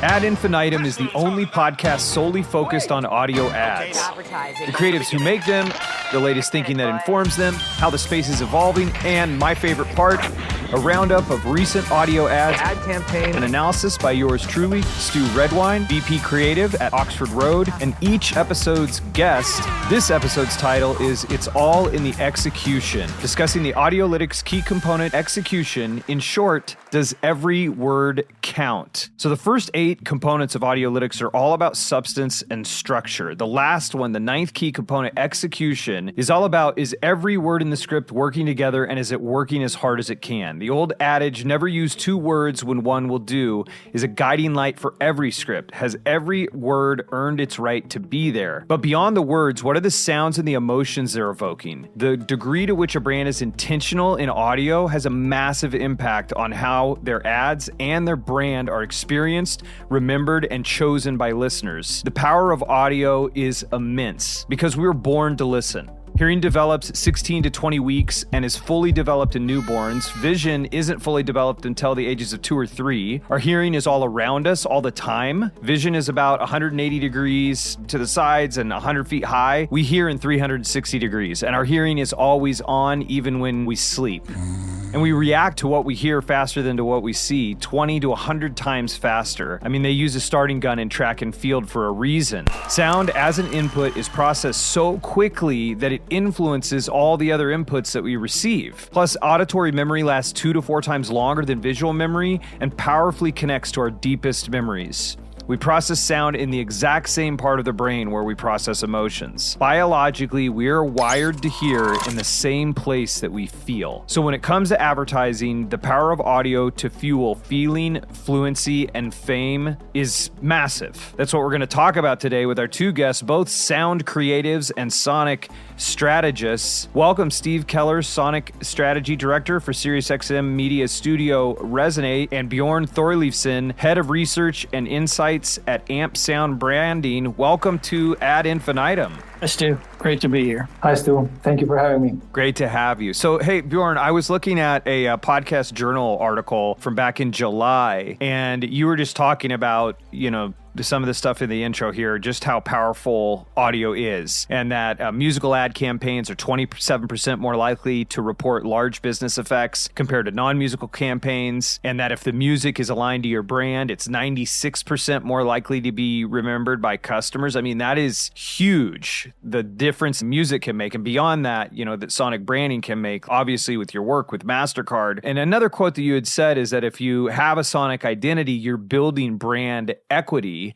Ad Infinitum is the only podcast solely focused on audio ads. The creatives who make them, the latest thinking that informs them, how the space is evolving, and my favorite part, a roundup of recent audio ads, ad campaign, and analysis by yours truly, Stew Redwine, VP Creative at Oxford Road, and each episode's guest. This episode's title is It's All in the Execution, discussing the Audiolytics Key Component execution. In short, does every word count? So the first 8 components of Audiolytics are all about substance and structure. The last one, the 9th key component, execution, is all about, is every word in the script working together, and is it working as hard as it can? The old adage, never use 2 words when one will do, is a guiding light for every script. Has every word earned its right to be there? But beyond the words, what are the sounds and the emotions they're evoking? The degree to which a brand is intentional in audio has a massive impact on how their ads and their brand are experienced, remembered, and chosen by listeners. The power of audio is immense because we were born to listen. Hearing develops 16 to 20 weeks and is fully developed in newborns. Vision isn't fully developed until the ages of 2 or 3. Our hearing is all around us all the time. Vision is about 180 degrees to the sides and 100 feet high. We hear in 360 degrees, and our hearing is always on even when we sleep. And we react to what we hear faster than to what we see, 20 to 100 times faster. I mean, they use a starting gun in track and field for a reason. Sound as an input is processed so quickly that it influences all the other inputs that we receive. Plus, auditory memory lasts 2 to 4 times longer than visual memory and powerfully connects to our deepest memories. We process sound in the exact same part of the brain where we process emotions. Biologically, we are wired to hear in the same place that we feel. So when it comes to advertising, the power of audio to fuel feeling, fluency, and fame is massive. That's what we're going to talk about today with our 2 guests, both sound creatives and sonic strategists. Welcome, Steve Keller, Sonic Strategy Director for SiriusXM Media Studio Resonate, and Bjorn Thorleifson, Head of Research and Insights at Amp Sound Branding. Welcome to Ad Infinitum. Hi, Stu. Great to be here. Hi, Stu. Thank you for having me. Great to have you. So, hey, Bjorn, I was looking at a podcast journal article from back in July, and you were just talking about, some of the stuff in the intro here, just how powerful audio is, and that musical ad campaigns are 27% more likely to report large business effects compared to non-musical campaigns, and that if the music is aligned to your brand, it's 96% more likely to be remembered by customers. I mean, that is huge, the difference music can make. And beyond that, that sonic branding can make, obviously, with your work with MasterCard. And another quote that you had said is that if you have a sonic identity, you're building brand equity.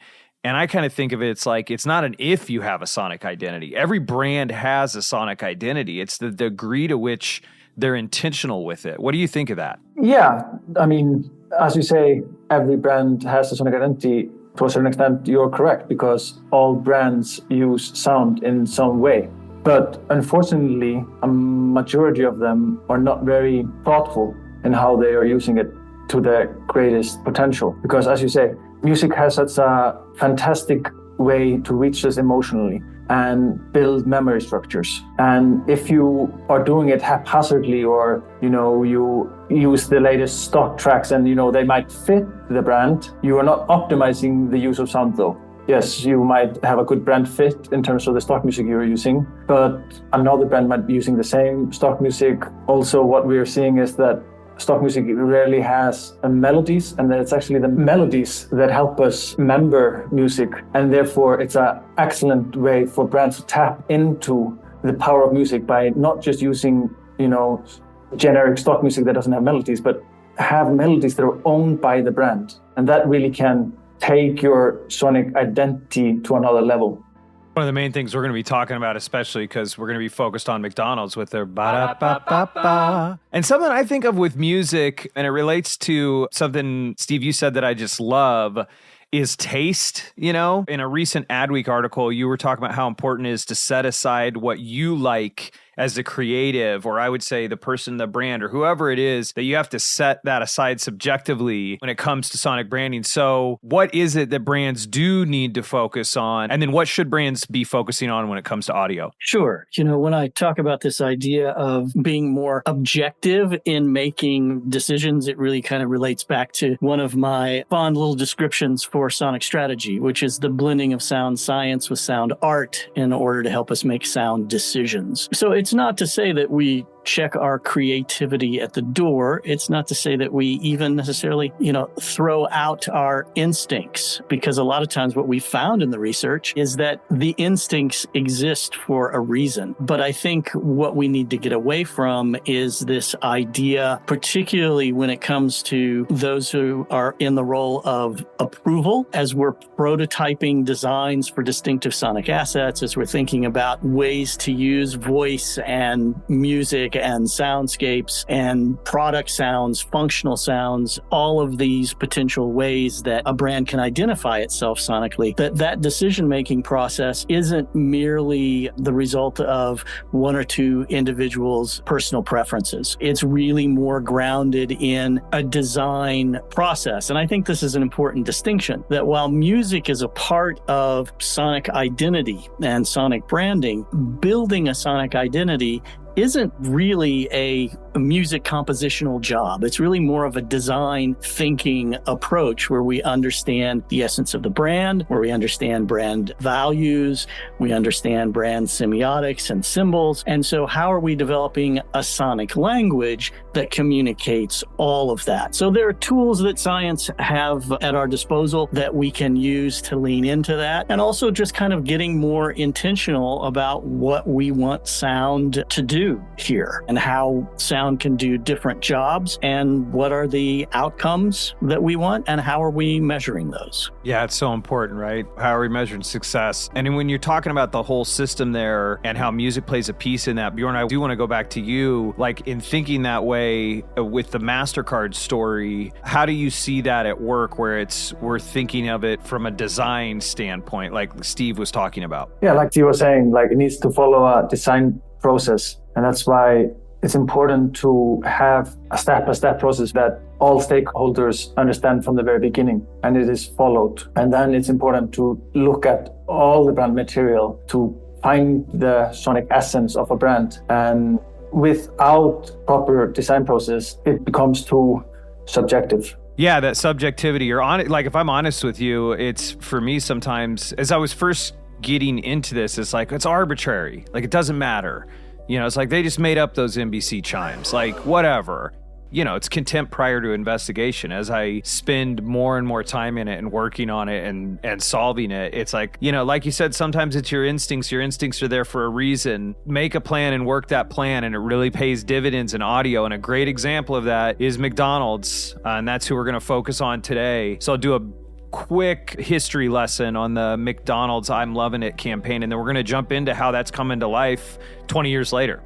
And I kind of think of it, it's like, it's not an if you have a sonic identity. Every brand has a sonic identity. It's the degree to which they're intentional with it. What do you think of that? Yeah, I mean, as you say, every brand has a sonic identity. To a certain extent, you're correct, because all brands use sound in some way. But unfortunately, a majority of them are not very thoughtful in how they are using it to their greatest potential. Because as you say, music has such a fantastic way to reach us emotionally and build memory structures. And if you are doing it haphazardly, or you use the latest stock tracks and they might fit the brand, you are not optimizing the use of sound though. Yes, you might have a good brand fit in terms of the stock music you're using, but another brand might be using the same stock music. Also, what we are seeing is that stock music rarely has melodies, and that it's actually the melodies that help us remember music. And therefore, it's an excellent way for brands to tap into the power of music by not just using, generic stock music that doesn't have melodies, but have melodies that are owned by the brand. And that really can take your sonic identity to another level. One of the main things we're going to be talking about, especially because we're going to be focused on McDonald's with their ba-da-ba-ba-ba. And something I think of with music, and it relates to something, Steve, you said that I just love, is taste, you know? In a recent Adweek article, you were talking about how important it is to set aside what you like as a creative, or I would say the person, the brand, or whoever it is, that you have to set that aside subjectively when it comes to sonic branding. So what is it that brands do need to focus on? And then what should brands be focusing on when it comes to audio? Sure. When I talk about this idea of being more objective in making decisions, it really kind of relates back to one of my fond little descriptions for sonic strategy, which is the blending of sound science with sound art in order to help us make sound decisions. So it's not to say that we check our creativity at the door. It's not to say that we even necessarily, throw out our instincts, because a lot of times what we found in the research is that the instincts exist for a reason. But I think what we need to get away from is this idea, particularly when it comes to those who are in the role of approval, as we're prototyping designs for distinctive sonic assets, as we're thinking about ways to use voice and music and soundscapes and product sounds, functional sounds, all of these potential ways that a brand can identify itself sonically, that decision-making process isn't merely the result of one or two individuals' personal preferences. It's really more grounded in a design process. And I think this is an important distinction, that while music is a part of sonic identity and sonic branding, building a sonic identity isn't really a music compositional job. It's really more of a design thinking approach where we understand the essence of the brand, where we understand brand values, we understand brand semiotics and symbols. And so how are we developing a sonic language that communicates all of that? So there are tools that science have at our disposal that we can use to lean into that, and also just kind of getting more intentional about what we want sound to do here and how sound can do different jobs and what are the outcomes that we want and how are we measuring those. Yeah, it's so important, right? How are we measuring success? And when you're talking about the whole system there and how music plays a piece in that, Bjorn, I do want to go back to you, like in thinking that way with the MasterCard story, how do you see that at work where we're thinking of it from a design standpoint, like Steve was talking about? Yeah, like you were saying, like it needs to follow a design process. And that's why it's important to have a step-by-step process that all stakeholders understand from the very beginning and it is followed. And then it's important to look at all the brand material to find the sonic essence of a brand. And without proper design process, it becomes too subjective. Yeah, that subjectivity. Like if I'm honest with you, it's for me sometimes, as I was first getting into this, it's like, it's arbitrary. Like it doesn't matter. It's like they just made up those NBC chimes, like whatever. It's contempt prior to investigation. As I spend more and more time in it and working on it and solving it, it's like, like you said, sometimes it's your instincts. Your instincts are there for a reason. Make a plan and work that plan, and it really pays dividends in audio. And a great example of that is McDonald's, and that's who we're going to focus on today. So I'll do a quick history lesson on the McDonald's I'm Loving It campaign, and then we're going to jump into how that's coming to life 20 years later.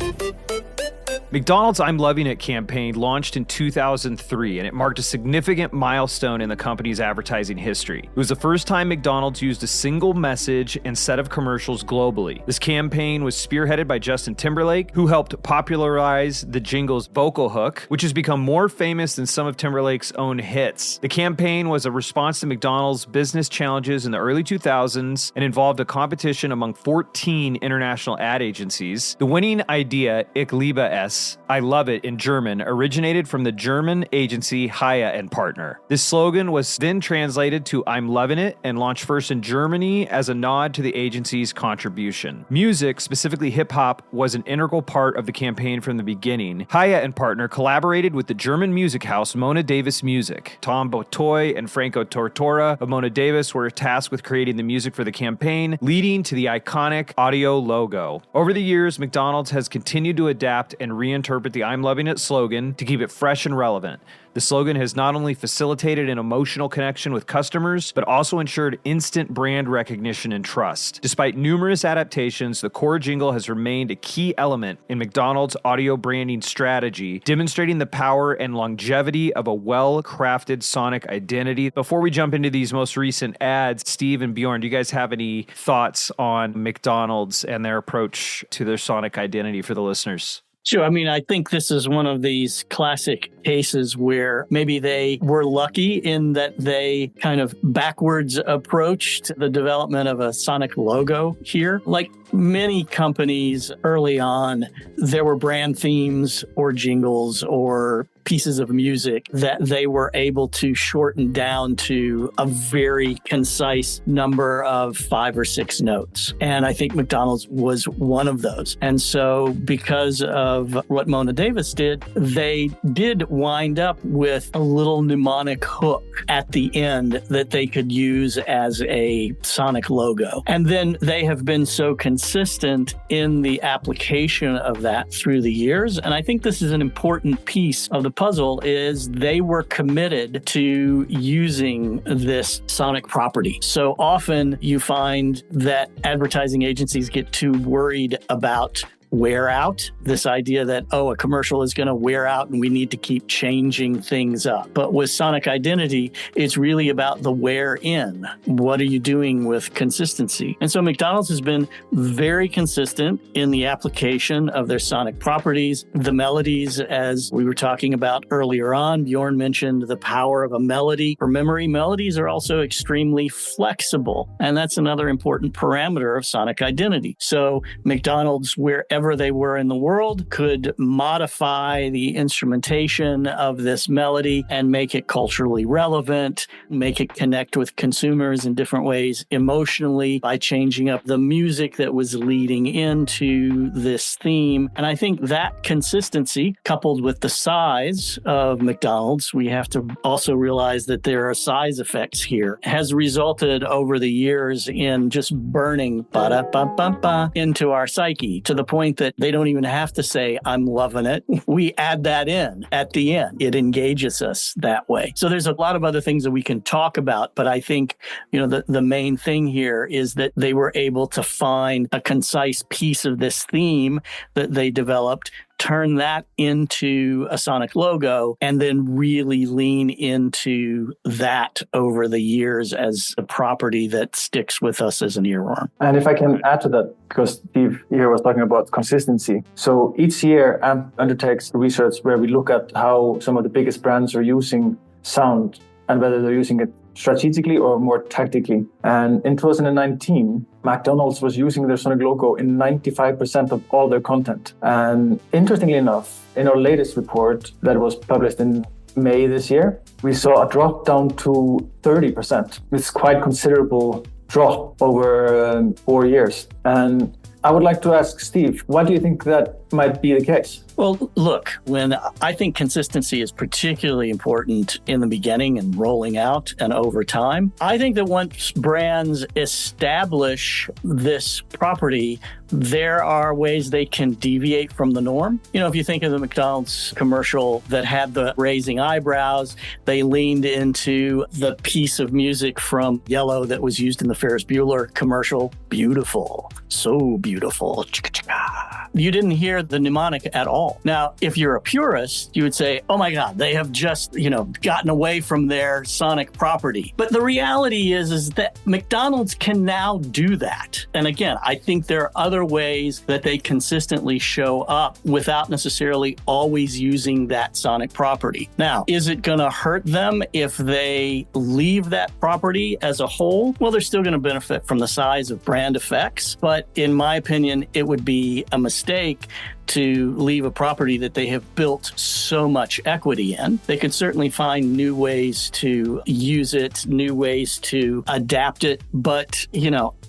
McDonald's I'm Loving It campaign launched in 2003, and it marked a significant milestone in the company's advertising history. It was the first time McDonald's used a single message and set of commercials globally. This campaign was spearheaded by Justin Timberlake, who helped popularize the jingle's vocal hook, which has become more famous than some of Timberlake's own hits. The campaign was a response to McDonald's business challenges in the early 2000s and involved a competition among 14 international ad agencies. The winning idea, Ich liebe es, I love it in German, originated from the German agency Haya & Partner. This slogan was then translated to I'm Loving It and launched first in Germany as a nod to the agency's contribution. Music, specifically hip-hop, was an integral part of the campaign from the beginning. Haya & Partner collaborated with the German music house Mona Davis Music. Tom Botoy and Franco Tortora of Mona Davis were tasked with creating the music for the campaign, leading to the iconic audio logo. Over the years, McDonald's has continued to adapt and reinvent reinterpret the I'm Loving It slogan to keep it fresh and relevant. The slogan has not only facilitated an emotional connection with customers, but also ensured instant brand recognition and trust. Despite numerous adaptations, the core jingle has remained a key element in McDonald's audio branding strategy, demonstrating the power and longevity of a well-crafted sonic identity. Before we jump into these most recent ads, Steve and Bjorn, do you guys have any thoughts on McDonald's and their approach to their sonic identity for the listeners? Sure. I mean, I think this is one of these classic cases where maybe they were lucky in that they kind of backwards approached the development of a sonic logo here. Like many companies early on, there were brand themes or jingles or pieces of music that they were able to shorten down to a very concise number of 5 or 6 notes. And I think McDonald's was one of those. And so because of what Mona Davis did, they did wind up with a little mnemonic hook at the end that they could use as a sonic logo. And then they have been so consistent in the application of that through the years. And I think this is an important piece of the puzzle is they were committed to using this sonic property. So often you find that advertising agencies get too worried about wear out, this idea that, a commercial is going to wear out and we need to keep changing things up. But with sonic identity, it's really about the wear in. What are you doing with consistency? And so McDonald's has been very consistent in the application of their sonic properties. The melodies, as we were talking about earlier on, Bjorn mentioned the power of a melody. For memory, melodies are also extremely flexible. And that's another important parameter of sonic identity. So McDonald's, wherever they were in the world, could modify the instrumentation of this melody and make it culturally relevant, make it connect with consumers in different ways emotionally by changing up the music that was leading into this theme. And I think that consistency, coupled with the size of McDonald's, we have to also realize that there are size effects here, has resulted over the years in just burning into our psyche to the point that they don't even have to say, I'm loving it. We add that in at the end. It engages us that way. So there's a lot of other things that we can talk about, but I think, the main thing here is that they were able to find a concise piece of this theme that they developed, turn that into a sonic logo, and then really lean into that over the years as a property that sticks with us as an earworm. And if I can add to that, because Steve here was talking about consistency. So each year AMP undertakes research where we look at how some of the biggest brands are using sound and whether they're using it strategically or more tactically. And in 2019, McDonald's was using their sonic logo in 95% of all their content. And interestingly enough, in our latest report that was published in May this year, we saw a drop down to 30%. It's quite considerable drop over 4 years. And I would like to ask Steve, why do you think that might be the case? Well, look, when I think consistency is particularly important in the beginning and rolling out and over time, I think that once brands establish this property, there are ways they can deviate from the norm. If you think of the McDonald's commercial that had the raising eyebrows, they leaned into the piece of music from Yellow that was used in the Ferris Bueller commercial. Beautiful. So beautiful. You didn't hear the mnemonic at all. Now, if you're a purist, you would say, oh my God, they have just, gotten away from their sonic property. But the reality is that McDonald's can now do that. And again, I think there are other ways that they consistently show up without necessarily always using that sonic property. Now, is it going to hurt them if they leave that property as a whole? Well, they're still going to benefit from the size of brand effects. But in my opinion, it would be a mistake to leave a property that they have built so much equity in. They could certainly find new ways to use it, new ways to adapt it. But,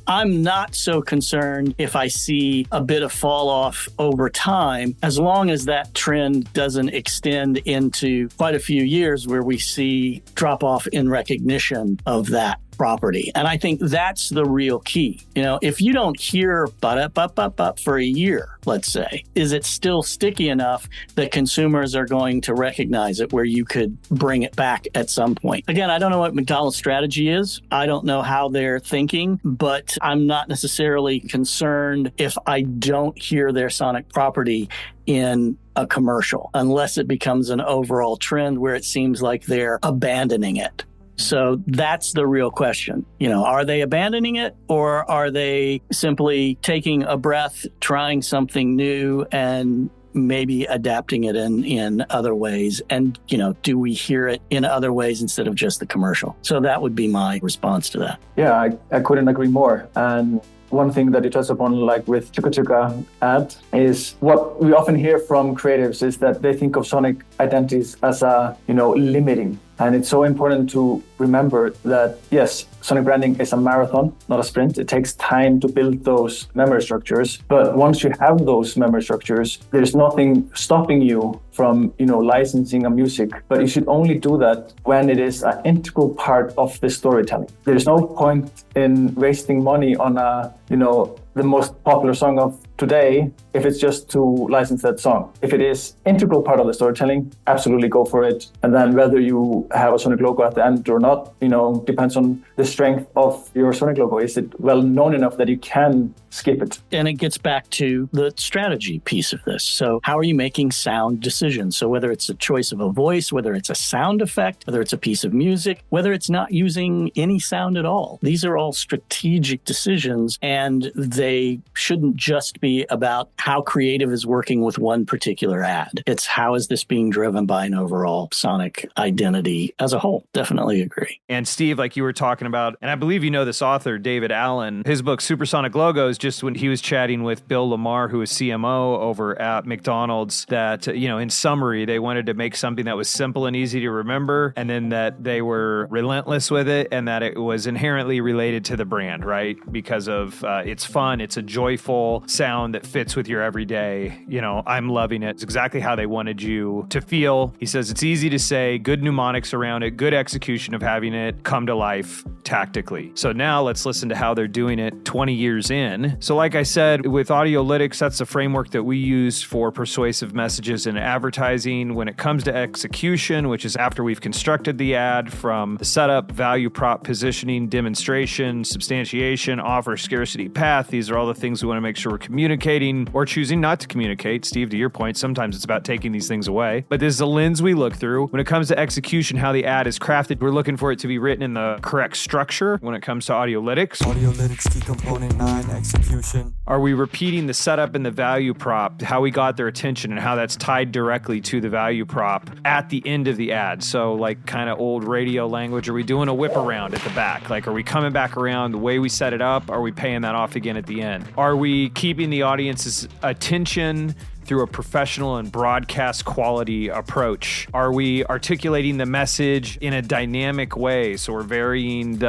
I'm not so concerned if I see a bit of fall off over time, as long as that trend doesn't extend into quite a few years where we see drop off in recognition of that property. And I think that's the real key. If you don't hear "ba-da-ba-ba-ba" for a year, let's say, is it still sticky enough that consumers are going to recognize it where you could bring it back at some point? Again, I don't know what McDonald's strategy is. I don't know how they're thinking, but I'm not necessarily concerned if I don't hear their sonic property in a commercial, unless it becomes an overall trend where it seems like they're abandoning it. So that's the real question. Are they abandoning it, or are they simply taking a breath, trying something new, and maybe adapting it in other ways? And, do we hear it in other ways instead of just the commercial? So that would be my response to that. Yeah, I couldn't agree more. And one thing that you touched upon, like with Chuka Chuka ad, is what we often hear from creatives is that they think of sonic identities as limiting. And it's so important to remember that, yes, sonic branding is a marathon, not a sprint. It takes time to build those memory structures. But once you have those memory structures, there's nothing stopping you from, licensing a music. But you should only do that when it is an integral part of the storytelling. There's no point in wasting money on the most popular song of today if it's just to license that song. If it is integral part of the storytelling, absolutely go for it. And then whether you have a sonic logo at the end or not, depends on the strength of your sonic logo. Is it well known enough that you can skip it? And it gets back to the strategy piece of this. So how are you making sound decisions? So whether it's a choice of a voice, whether it's a sound effect, whether it's a piece of music, whether it's not using any sound at all, these are all strategic decisions, and they shouldn't just be about how creative is working with one particular ad. It's how is this being driven by an overall sonic identity as a whole. Definitely agree. And Steve, like you were talking about, and I believe you know this author, David Allen, his book Supersonic Logos, just when he was chatting with Bill Lamar, who is CMO over at McDonald's, that, in summary, they wanted to make something that was simple and easy to remember, and then that they were relentless with it, and that it was inherently related to the brand, right? Because of it's fun, it's a joyful sound that fits with your everyday. I'm loving it. It's exactly how they wanted you to feel. He says it's easy to say, good mnemonics around it, good execution of having it come to life tactically. So now let's listen to how they're doing it 20 years in. So like I said, with Audiolytics, that's the framework that we use for persuasive messages in advertising. When it comes to execution, which is after we've constructed the ad, from the setup, value prop, positioning, demonstration, substantiation, offer, scarcity, path, these are all the things we want to make sure we're communicating or choosing not to communicate. Steve, to your point, sometimes it's about taking these things away. But this is the lens we look through. When it comes to execution, how the ad is crafted, we're looking for it to be written in the correct structure. When it comes to Audiolytics, Audiolytics Key Component 9, execution. Are we repeating the setup and the value prop, how we got their attention and how that's tied directly to the value prop at the end of the ad? So like kind of old radio language, are we doing a whip around at the back? Like, are we coming back around the way we set it up? Are we paying that off again at the end? Are we keeping the audience's attention through a professional and broadcast quality approach? Are we articulating the message in a dynamic way? So we're varying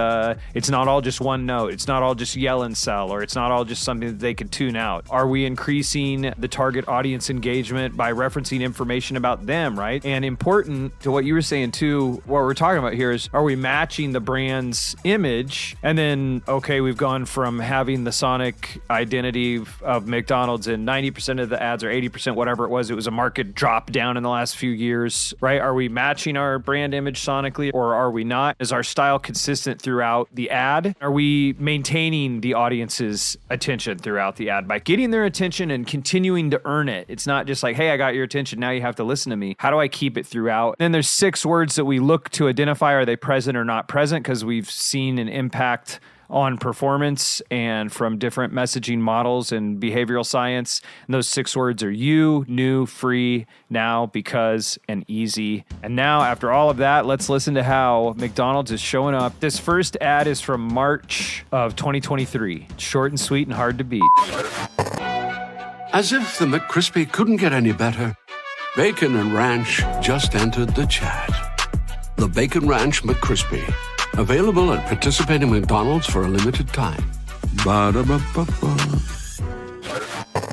it's not all just one note. It's not all just yell and sell, or it's not all just something that they could tune out. Are we increasing the target audience engagement by referencing information about them, right? And important to what you were saying too, what we're talking about here is, are we matching the brand's image? And then, okay, we've gone from having the sonic identity of McDonald's in 90% of the ads, or 80%, whatever it was a market drop down in the last few years, right? Are we matching our brand image sonically, or are we not? Is our style consistent throughout the ad? Are we maintaining the audience's attention throughout the ad by getting their attention and continuing to earn it? It's not just like, hey, I got your attention, now you have to listen to me. How do I keep it throughout? Then there's 6 words that we look to identify, are they present or not present? Because we've seen an impact on performance and from different messaging models and behavioral science. And those 6 words are you, new, free, now, because, and easy. And now, after all of that, let's listen to how McDonald's is showing up. This first ad is from March of 2023. Short and sweet and hard to beat. As if the McCrispy couldn't get any better, Bacon and Ranch just entered the chat. The Bacon Ranch McCrispy. Available at participating McDonald's for a limited time. Ba-da-ba-ba-ba.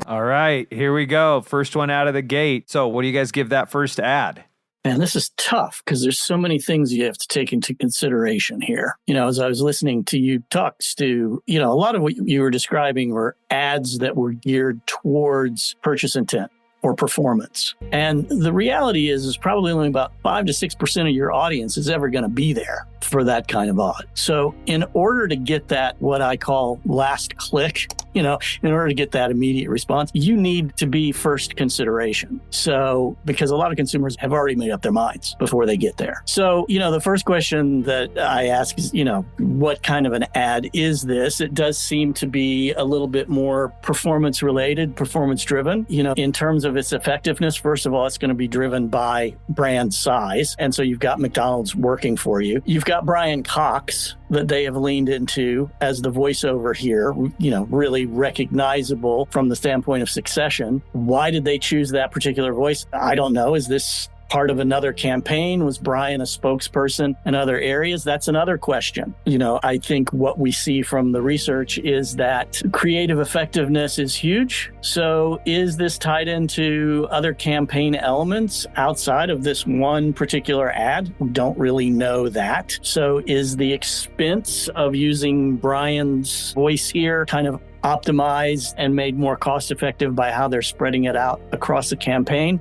All right, here we go. First one out of the gate. So what do you guys give that first ad? Man, this is tough because there's so many things you have to take into consideration here. As I was listening to you talk, Stu, a lot of what you were describing were ads that were geared towards purchase intent or performance. And the reality is probably only about 5 to 6% of your audience is ever going to be there for that kind of ad. So in order to get that, what I call last click, in order to get that immediate response, you need to be first consideration. So, because a lot of consumers have already made up their minds before they get there. So, the first question that I ask is, what kind of an ad is this? It does seem to be a little bit more performance related, performance driven. In terms of its effectiveness, first of all, it's going to be driven by brand size. And so you've got McDonald's working for you. You've got Brian Cox that they have leaned into as the voiceover here, really recognizable from the standpoint of Succession. Why did they choose that particular voice? I don't know. Is this part of another campaign? Was Brian a spokesperson in other areas? That's another question. I think what we see from the research is that creative effectiveness is huge. So is this tied into other campaign elements outside of this one particular ad? We don't really know that. So is the expense of using Brian's voice here kind of optimized and made more cost effective by how they're spreading it out across the campaign?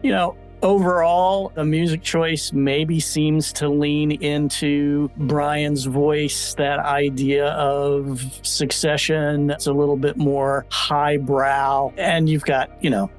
Overall, the music choice maybe seems to lean into Brian's voice, that idea of Succession. It's a little bit more highbrow, and you've got,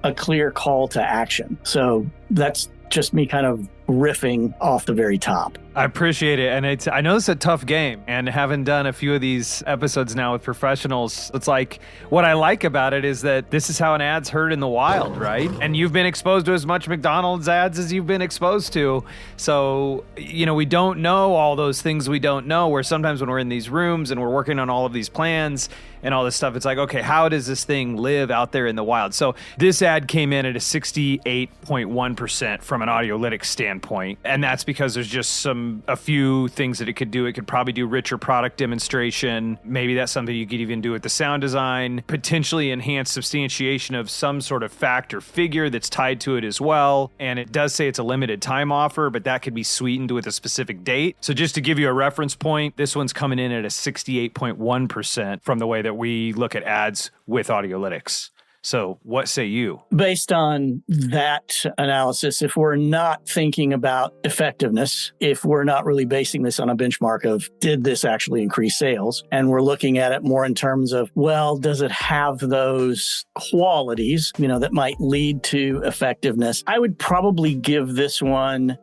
a clear call to action. So that's just me kind of riffing off the very top. I appreciate it. And I know it's a tough game, and having done a few of these episodes now with professionals, it's like, what I like about it is that this is how an ad's heard in the wild, right? And you've been exposed to as much McDonald's ads as you've been exposed to. So, we don't know all those things we don't know, where sometimes when we're in these rooms and we're working on all of these plans and all this stuff, it's like, okay, how does this thing live out there in the wild? So this ad came in at a 68.1% from an Audiolytics standpoint. And that's because there's just a few things that it could do. It could probably do richer product demonstration. Maybe that's something you could even do with the sound design, potentially enhance substantiation of some sort of fact or figure that's tied to it as well. And it does say it's a limited time offer, but that could be sweetened with a specific date. So just to give you a reference point, this one's coming in at a 68.1% from the way that we look at ads with Audiolytics. So what say you? Based on that analysis, if we're not thinking about effectiveness, if we're not really basing this on a benchmark of did this actually increase sales, and we're looking at it more in terms of, well, does it have those qualities, that might lead to effectiveness? I would probably give this one,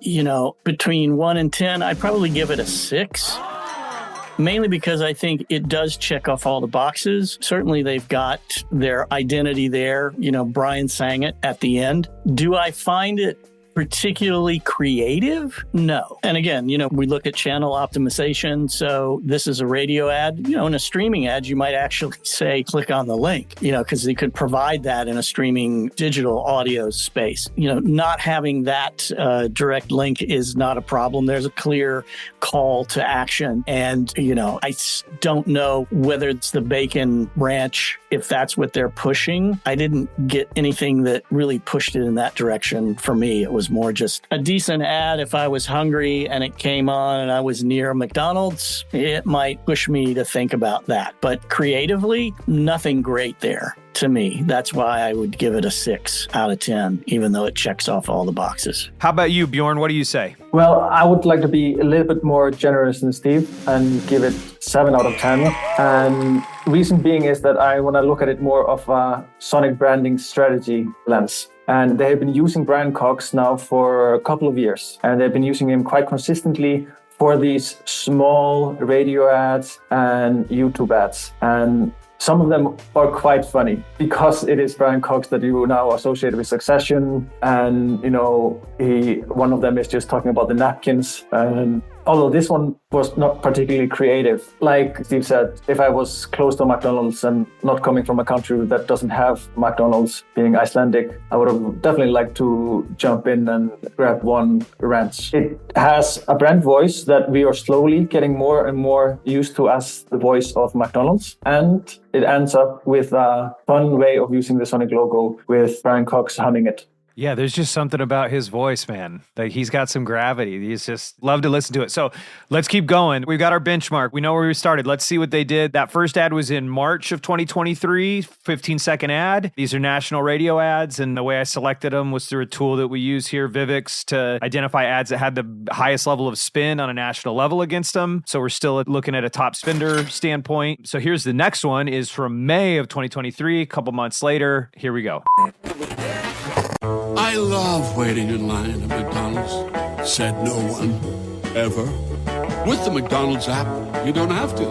between 1 and 10, I'd probably give it a 6. Mainly because I think it does check off all the boxes. Certainly they've got their identity there. Brian sang it at the end. Do I find it particularly creative? No. And again, we look at channel optimization. So this is a radio ad. In a streaming ad, you might actually say, click on the link, because they could provide that in a streaming digital audio space. Not having that direct link is not a problem. There's a clear call to action. And, I don't know whether it's the bacon ranch, if that's what they're pushing. I didn't get anything that really pushed it in that direction for me. It was more just a decent ad. If I was hungry and it came on and I was near McDonald's, it might push me to think about that. But creatively, nothing great there to me. That's why I would give it a 6 out of 10, even though it checks off all the boxes. How about you, Bjorn? What do you say? Well, I would like to be a little bit more generous than Steve and give it 7 out of 10. And reason being is that I want to look at it more of a sonic branding strategy lens. And they have been using Brian Cox now for a couple of years. And they've been using him quite consistently for these small radio ads and YouTube ads. And some of them are quite funny because it is Brian Cox that you now associate with Succession. And, one of them is just talking about the napkins. And although this one was not particularly creative, like Steve said, if I was close to McDonald's and not coming from a country that doesn't have McDonald's, being Icelandic, I would have definitely liked to jump in and grab one ranch. It has a brand voice that we are slowly getting more and more used to as the voice of McDonald's. And it ends up with a fun way of using the Sonic logo with Brian Cox humming it. Yeah, there's just something about his voice, man. Like he's got some gravity. He's just love to listen to it. So let's keep going. We've got our benchmark. We know where we started. Let's see what they did. That first ad was in March of 2023, 15-second ad. These are national radio ads, and the way I selected them was through a tool that we use here, Vivix, to identify ads that had the highest level of spin on a national level against them. So we're still looking at a top spender standpoint. So here's the next one is from May of 2023, a couple months later. Here we go. I love waiting in line at McDonald's, said no one, ever. With the McDonald's app, you don't have to.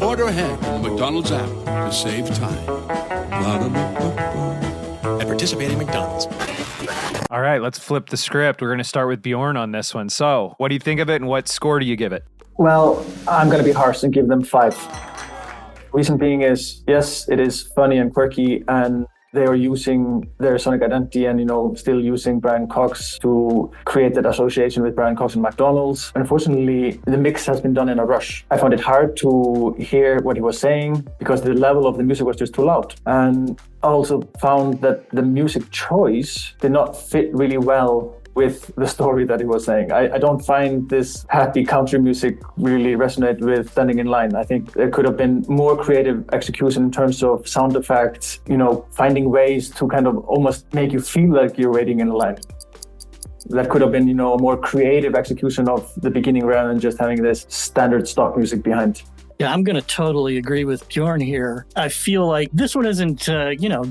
Order ahead in the McDonald's app to save time. At participating McDonald's. All right, let's flip the script. We're going to start with Bjorn on this one. So what do you think of it and what score do you give it? Well, I'm going to be harsh and give them 5. Reason being is, yes, it is funny and quirky, and they are using their sonic identity and, still using Brian Cox to create that association with Brian Cox and McDonald's. Unfortunately, the mix has been done in a rush. I found it hard to hear what he was saying because the level of the music was just too loud. And I also found that the music choice did not fit really well with the story that he was saying. I don't find this happy country music really resonate with Standing in Line. I think there could have been more creative execution in terms of sound effects, finding ways to kind of almost make you feel like you're waiting in a line. That could have been, a more creative execution of the beginning rather than just having this standard stock music behind. Yeah, I'm going to totally agree with Bjorn here. I feel like this one isn't,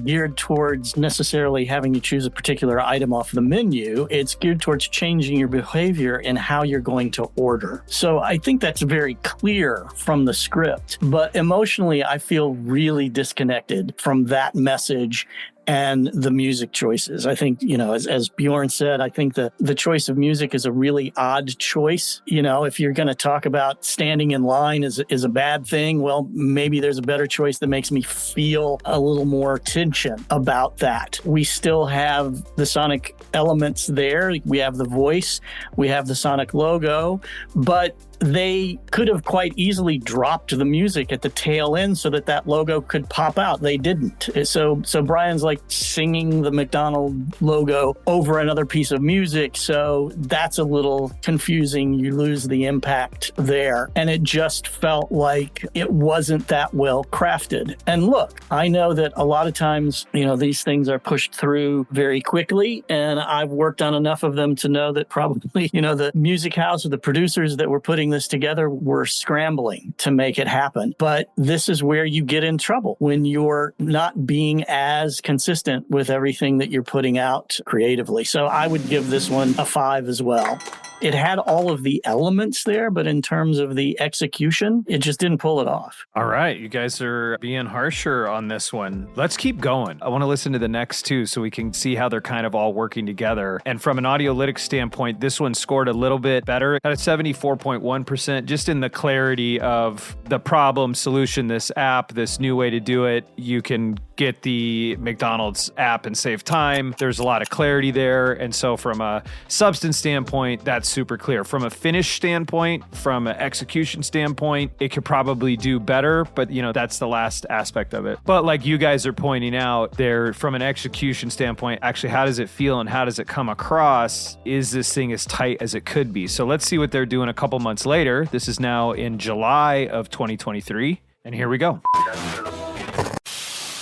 geared towards necessarily having you choose a particular item off the menu. It's geared towards changing your behavior and how you're going to order. So I think that's very clear from the script. But emotionally, I feel really disconnected from that message and the music choices. I think, as Bjorn said, I think the choice of music is a really odd choice. If you're going to talk about standing in line is a bad thing, well, maybe there's a better choice that makes me feel a little more tension about that. We still have the sonic elements there. We have the voice, we have the sonic logo, but they could have quite easily dropped the music at the tail end so that logo could pop out. They didn't. So Brian's like singing the McDonald logo over another piece of music. So that's a little confusing. You lose the impact there. And it just felt like it wasn't that well crafted. And look, I know that a lot of times, these things are pushed through very quickly. And I've worked on enough of them to know that probably, the music house or the producers that were putting this together were scrambling to make it happen. But this is where you get in trouble when you're not being as consistent with everything that you're putting out creatively. So I would give this one a 5 as well. It had all of the elements there, but in terms of the execution, it just didn't pull it off. All right, you guys are being harsher on this one. Let's keep going. I want to listen to the next two so we can see how they're kind of all working together. And from an Audiolytics standpoint, this one scored a little bit better at a 74.1%, just in the clarity of the problem, solution, this app, this new way to do it. You can get the McDonald's app and save time. There's a lot of clarity there. And so from a substance standpoint, that's super clear. From a finish standpoint, from an execution standpoint, it could probably do better, but that's the last aspect of it. But like you guys are pointing out there, from an execution standpoint, actually, how does it feel and how does it come across? Is this thing as tight as it could be? So let's see what they're doing a couple months later. This is now in July of 2023. And here we go.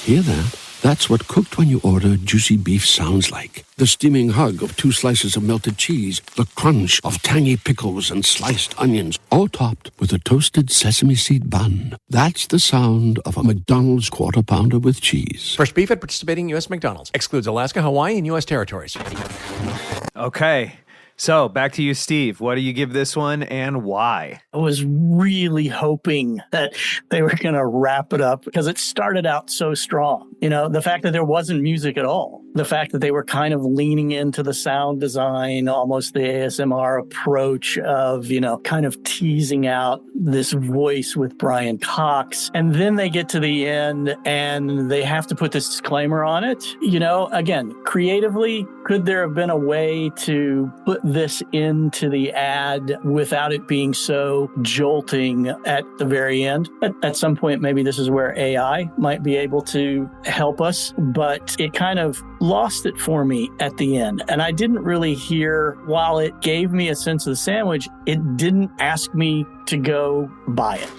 Hear that? That's what cooked when you order juicy beef sounds like. The steaming hug of 2 slices of melted cheese, the crunch of tangy pickles and sliced onions, all topped with a toasted sesame seed bun. That's the sound of a McDonald's Quarter Pounder with cheese. Fresh beef at participating U.S. McDonald's. Excludes Alaska, Hawaii, and U.S. territories. Okay. So back to you, Steve. What do you give this one and why? I was really hoping that they were going to wrap it up because it started out so strong. The fact that there wasn't music at all, the fact that they were kind of leaning into the sound design, almost the ASMR approach of, kind of teasing out this voice with Brian Cox. And then they get to the end and they have to put this disclaimer on it. Again, creatively, could there have been a way to put this into the ad without it being so jolting at the very end? At some point, maybe this is where AI might be able to help us, but it kind of lost it for me at the end. And I didn't really hear, while it gave me a sense of the sandwich, it didn't ask me to go buy it.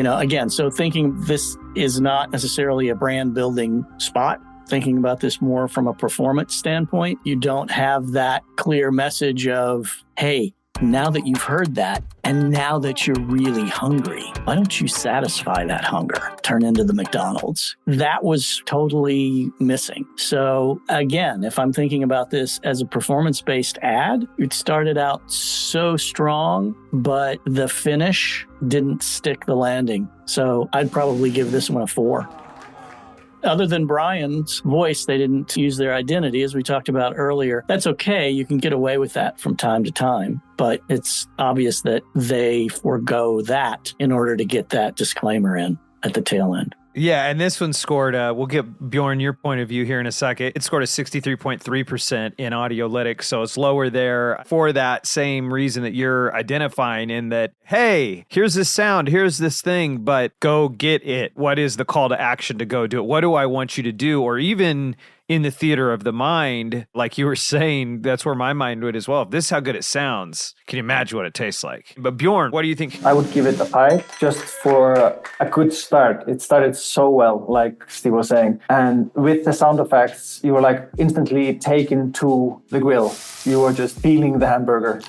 Again, so thinking this is not necessarily a brand building spot, thinking about this more from a performance standpoint, you don't have that clear message of, hey, now that you've heard that, and now that you're really hungry, why don't you satisfy that hunger? Turn into the McDonald's. That was totally missing. So again, if I'm thinking about this as a performance-based ad, it started out so strong, but the finish didn't stick the landing. So I'd probably give this one a 4. Other than Brian's voice, they didn't use their identity, as we talked about earlier. That's okay. You can get away with that from time to time. But it's obvious that they forego that in order to get that disclaimer in at the tail end. Yeah, and this one scored, we'll get Bjorn your point of view here in a second. It scored a 63.3% in Audiolytics, so it's lower there for that same reason that you're identifying, in that, hey, here's this sound, here's this thing, but go get it. What is the call to action to go do it? What do I want you to do? Or even in the theater of the mind, like you were saying, that's where my mind went as well. If this is how good it sounds, can you imagine what it tastes like? But Bjorn, what do you think? I would give it a 5 just for a good start. It started so well, like Steve was saying. And with the sound effects, you were like instantly taken to the grill. You were just feeling the hamburger,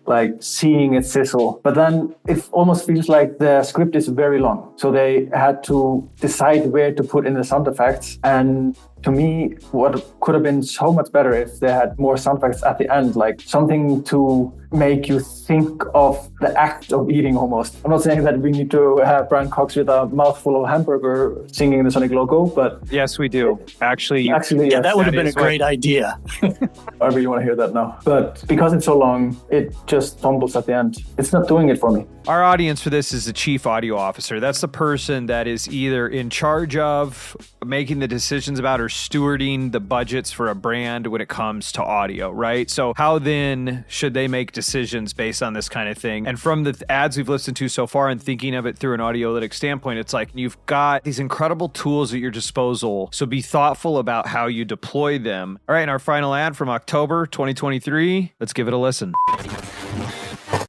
like seeing it sizzle. But then it almost feels like the script is very long. So they had to decide where to put in the sound effects. And to me, what could have been so much better if they had more sound effects at the end, like something to make you think of the act of eating almost. I'm not saying that we need to have Brian Cox with a mouthful of hamburger singing the Sonic logo, but... Yes, we do. Actually, yeah, yes, that would have been a great idea. I really want to hear that now. But because it's so long, it just fumbles at the end. It's not doing it for me. Our audience for this is the chief audio officer. That's the person that is either in charge of making the decisions about or stewarding the budgets for a brand when it comes to audio, right? So how then should they make decisions based on this kind of thing? And from the ads we've listened to so far and thinking of it through an Audiolytics standpoint, it's like you've got these incredible tools at your disposal. So be thoughtful about how you deploy them. All right, and our final ad from October 2023. Let's give it a listen.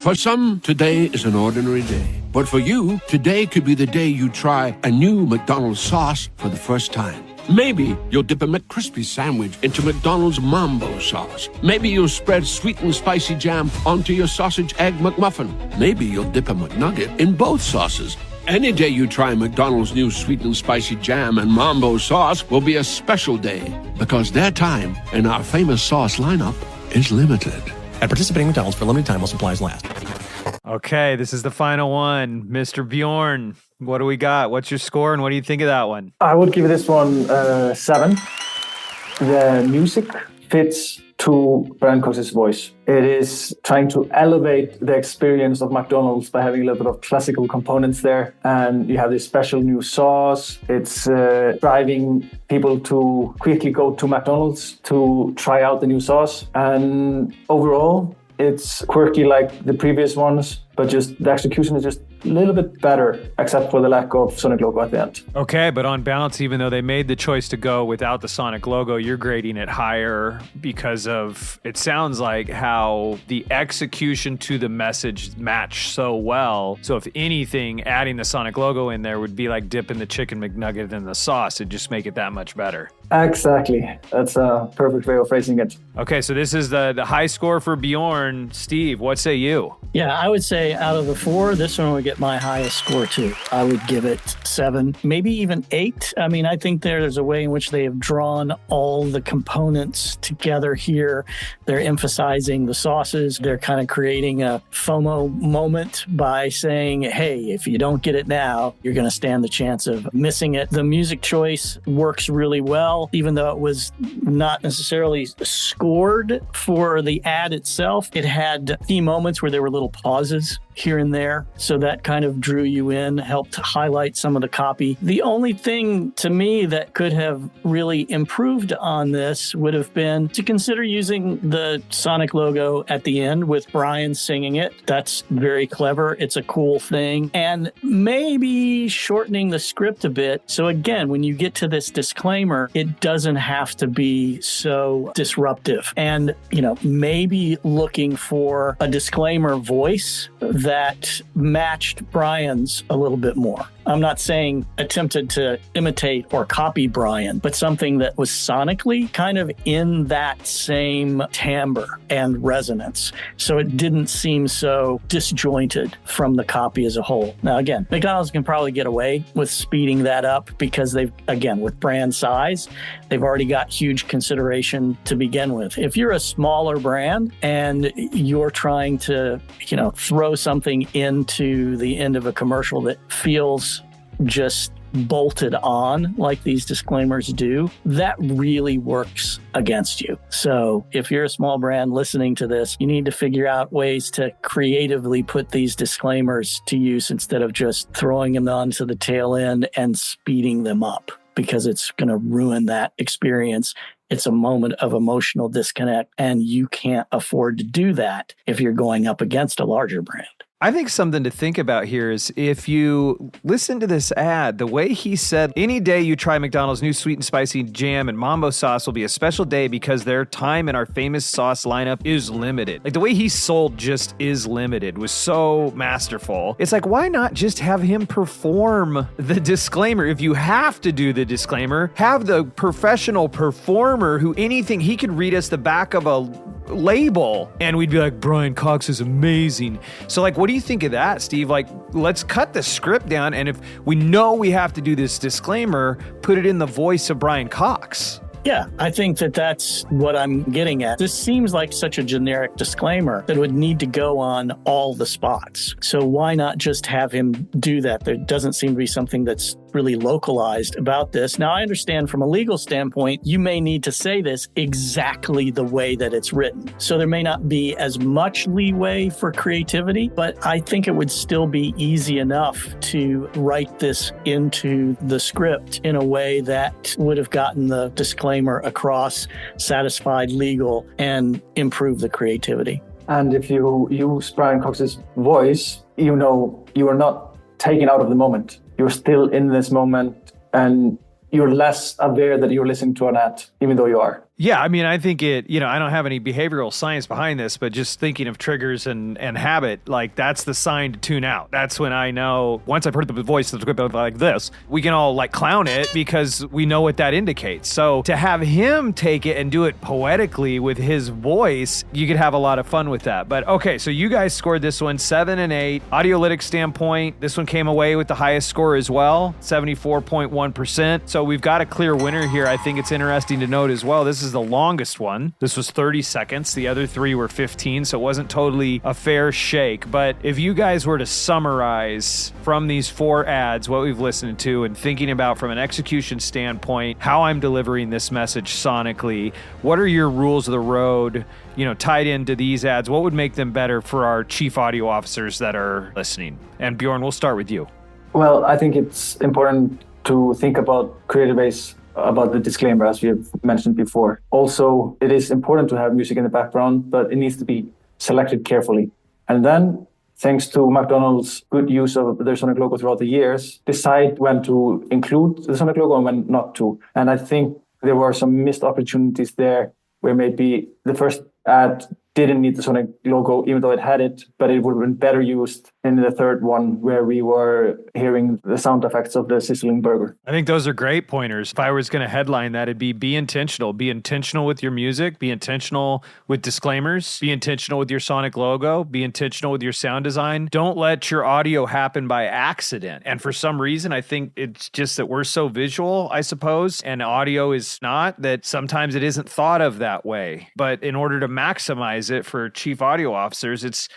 For some, today is an ordinary day. But for you, today could be the day you try a new McDonald's sauce for the first time. Maybe you'll dip a McCrispy sandwich into McDonald's Mambo sauce. Maybe you'll spread sweet and spicy jam onto your sausage egg McMuffin. Maybe you'll dip a McNugget in both sauces. Any day you try McDonald's new sweet and spicy jam and Mambo sauce will be a special day, because their time in our famous sauce lineup is limited. At participating McDonald's for a limited time while supplies last. Okay, this is the final one. Mr. Bjorn, what do we got? What's your score and what do you think of that one? I would give this one 7. The music fits to Brian Cox's voice. It is trying to elevate the experience of McDonald's by having a little bit of classical components there. And you have this special new sauce. It's driving people to quickly go to McDonald's to try out the new sauce. And overall, it's quirky like the previous ones, but just the execution is just a little bit better, except for the lack of Sonic logo at the end. Okay, but on balance, even though they made the choice to go without the Sonic logo, you're grading it higher because of, it sounds like, how the execution to the message matched so well. So if anything, adding the Sonic logo in there would be like dipping the chicken McNugget in the sauce. It'd just make it that much better. Exactly. That's a perfect way of phrasing it. Okay, so this is the high score for Bjorn. Steve, what say you? Yeah, I would say out of the 4, this one would get my highest score too. I would give it 7, maybe even 8. I mean, I think there's a way in which they have drawn all the components together here. They're emphasizing the sauces. They're kind of creating a FOMO moment by saying, hey, if you don't get it now, you're going to stand the chance of missing it. The music choice works really well, even though it was not necessarily scored for the ad itself. It had key moments where there were little pauses here and there. So that kind of drew you in, helped highlight some of the copy. The only thing to me that could have really improved on this would have been to consider using the Sonic logo at the end with Brian singing it. That's very clever. It's a cool thing. And maybe shortening the script a bit. So again, when you get to this disclaimer, it doesn't have to be so disruptive. And, maybe looking for a disclaimer voice that matched Brian's a little bit more. I'm not saying attempted to imitate or copy Brian, but something that was sonically kind of in that same timbre and resonance. So it didn't seem so disjointed from the copy as a whole. Now, again, McDonald's can probably get away with speeding that up because with brand size, they've already got huge consideration to begin with. If you're a smaller brand and you're trying to, throw something into the end of a commercial that feels just bolted on like these disclaimers do, that really works against you. So if you're a small brand listening to this, you need to figure out ways to creatively put these disclaimers to use instead of just throwing them onto the tail end and speeding them up, because it's going to ruin that experience. It's a moment of emotional disconnect, and you can't afford to do that if you're going up against a larger brand. I think something to think about here is if you listen to this ad, the way he said, any day you try McDonald's new sweet and spicy jam and mambo sauce will be a special day because their time in our famous sauce lineup is limited. Like the way he sold just is limited was so masterful. It's like, why not just have him perform the disclaimer? If you have to do the disclaimer, have the professional performer he could read us the back of a label and we'd be like, Brian Cox is amazing. So what do you think of that, Steve? Let's cut the script down, and if we know we have to do this disclaimer, put it in the voice of Brian Cox. Yeah, I think that's what I'm getting at. This seems like such a generic disclaimer that would need to go on all the spots. So why not just have him do that? There doesn't seem to be something that's really localized about this. Now, I understand from a legal standpoint, you may need to say this exactly the way that it's written. So there may not be as much leeway for creativity, but I think it would still be easy enough to write this into the script in a way that would have gotten the disclaimer across, satisfied legal, and improved the creativity. And if you use Brian Cox's voice, you are not taken out of the moment. You're still in this moment, and you're less aware that you're listening to an ad, even though you are. Yeah, I mean, I think I don't have any behavioral science behind this, but just thinking of triggers and habit, that's the sign to tune out. That's when I know, once I've heard the voice of the script like this, we can all clown it because we know what that indicates. So to have him take it and do it poetically with his voice, you could have a lot of fun with that. But okay, so you guys scored this one 7 and 8. Audiolytics standpoint, this one came away with the highest score as well, 74.1%. So we've got a clear winner here. I think it's interesting to note as well. This is the longest one. This was 30 seconds. The other 3 were 15, so it wasn't totally a fair shake. But if you guys were to summarize from these 4 ads what we've listened to and thinking about from an execution standpoint, how I'm delivering this message sonically, what are your rules of the road, tied into these ads? What would make them better for our chief audio officers that are listening? And Bjorn, we'll start with you. Well, I think it's important to think about creative ways about the disclaimer, as we have mentioned before. Also, it is important to have music in the background, but it needs to be selected carefully. And then, thanks to McDonald's good use of their Sonic logo throughout the years, decide when to include the Sonic logo and when not to. And I think there were some missed opportunities there where maybe the first ad didn't need the Sonic logo, even though it had it, but it would have been better used in the third one where we were hearing the sound effects of the sizzling burger. I think those are great pointers. If I was going to headline that, it'd be intentional. Be intentional with your music, be intentional with disclaimers, be intentional with your Sonic logo, be intentional with your sound design. Don't let your audio happen by accident. And for some reason, I think it's just that we're so visual, I suppose, and audio is not, that sometimes it isn't thought of that way. But in order to maximize it for chief audio officers, it's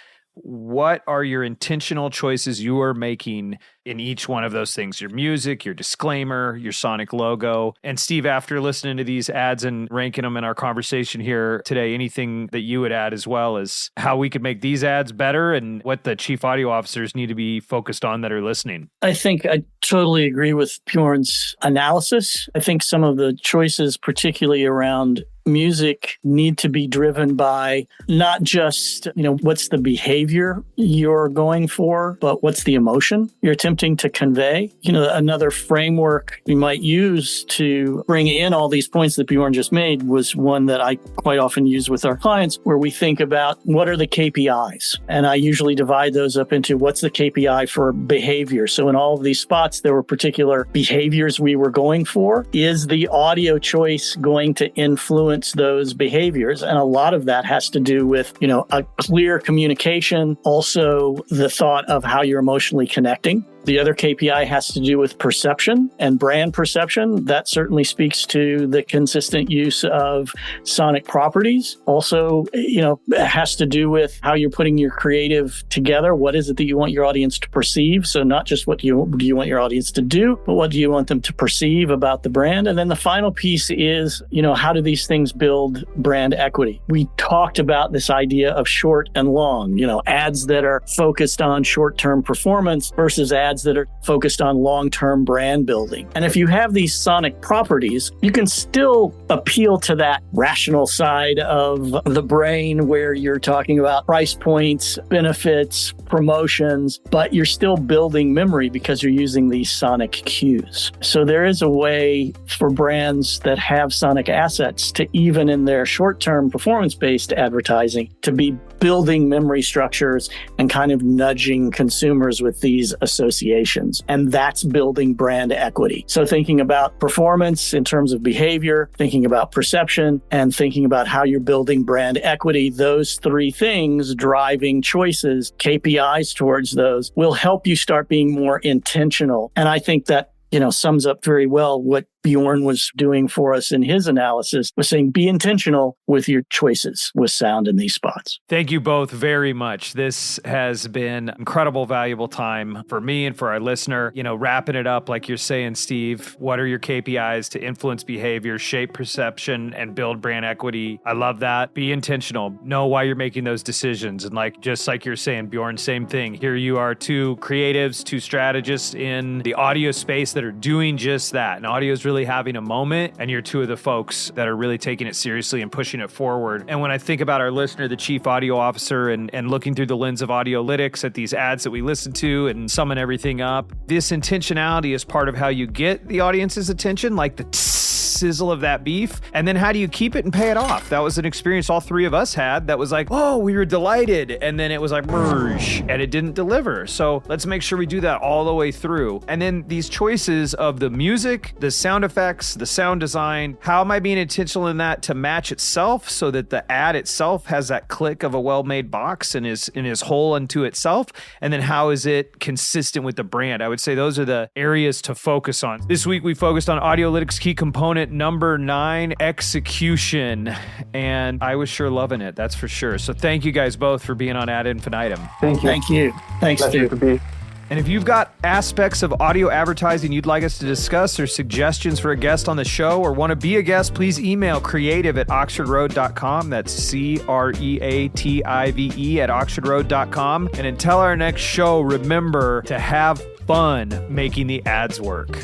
what are your intentional choices you are making in each one of those things? Your music, your disclaimer, your sonic logo. And Steve, after listening to these ads and ranking them in our conversation here today, anything that you would add as well as how we could make these ads better and what the chief audio officers need to be focused on that are listening? I think I totally agree with Bjorn's analysis. I think some of the choices, particularly around music, need to be driven by not just, what's the behavior you're going for, but what's the emotion you're attempting to convey. Another framework we might use to bring in all these points that Bjorn just made was one that I quite often use with our clients, where we think about what are the KPIs. And I usually divide those up into what's the KPI for behavior. So in all of these spots, there were particular behaviors we were going for. Is the audio choice going to influence those behaviors? And a lot of that has to do with, a clear communication, also the thought of how you're emotionally connecting. The other KPI has to do with perception and brand perception. That certainly speaks to the consistent use of sonic properties. Also, it has to do with how you're putting your creative together. What is it that you want your audience to perceive? So not just what do you want your audience to do, but what do you want them to perceive about the brand? And then the final piece is, how do these things build brand equity? We talked about this idea of short and long, ads that are focused on short-term performance versus ads that are focused on long-term brand building. And if you have these sonic properties, you can still appeal to that rational side of the brain where you're talking about price points, benefits, promotions, but you're still building memory because you're using these sonic cues. So there is a way for brands that have sonic assets to, even in their short-term performance-based advertising, to be building memory structures and kind of nudging consumers with these associations. And that's building brand equity. So thinking about performance in terms of behavior, thinking about perception, and thinking about how you're building brand equity, those three things driving choices, KPIs towards those, will help you start being more intentional. And I think that, sums up very well what Bjorn was doing for us in his analysis, was saying be intentional with your choices with sound in these spots. Thank you both very much. This has been incredible, valuable time for me and for our listener. Wrapping it up, like you're saying, Steve, what are your KPIs to influence behavior, shape perception, and build brand equity? I love that. Be intentional. Know why you're making those decisions. And just like you're saying, Bjorn, same thing. Here you are, two creatives, two strategists in the audio space that are doing just that. And audio is really having a moment, and you're two of the folks that are really taking it seriously and pushing it forward. And when I think about our listener, the chief audio officer, and looking through the lens of Audiolytics at these ads that we listen to and summing everything up, this intentionality is part of how you get the audience's attention, like the sizzle of that beef. And then how do you keep it and pay it off? That was an experience all three of us had that was like, oh, we were delighted. And then it was like, merge, and it didn't deliver. So let's make sure we do that all the way through. And then these choices of the music, the sound effects, the sound design, how am I being intentional in that to match itself so that the ad itself has that click of a well-made box and is whole unto itself? And then how is it consistent with the brand? I would say those are the areas to focus on. This week we focused on Audiolytics Key Component number 9, execution. And I was sure loving it, that's for sure. So thank you guys both for being on Ad Infinitum. Thank you. Thank you. Thanks, Pleasure Stu. to be. And if you've got aspects of audio advertising you'd like us to discuss or suggestions for a guest on the show or want to be a guest, please email creative@oxfordroad.com. That's creative@oxfordroad.com. And until our next show, remember to have fun making the ads work.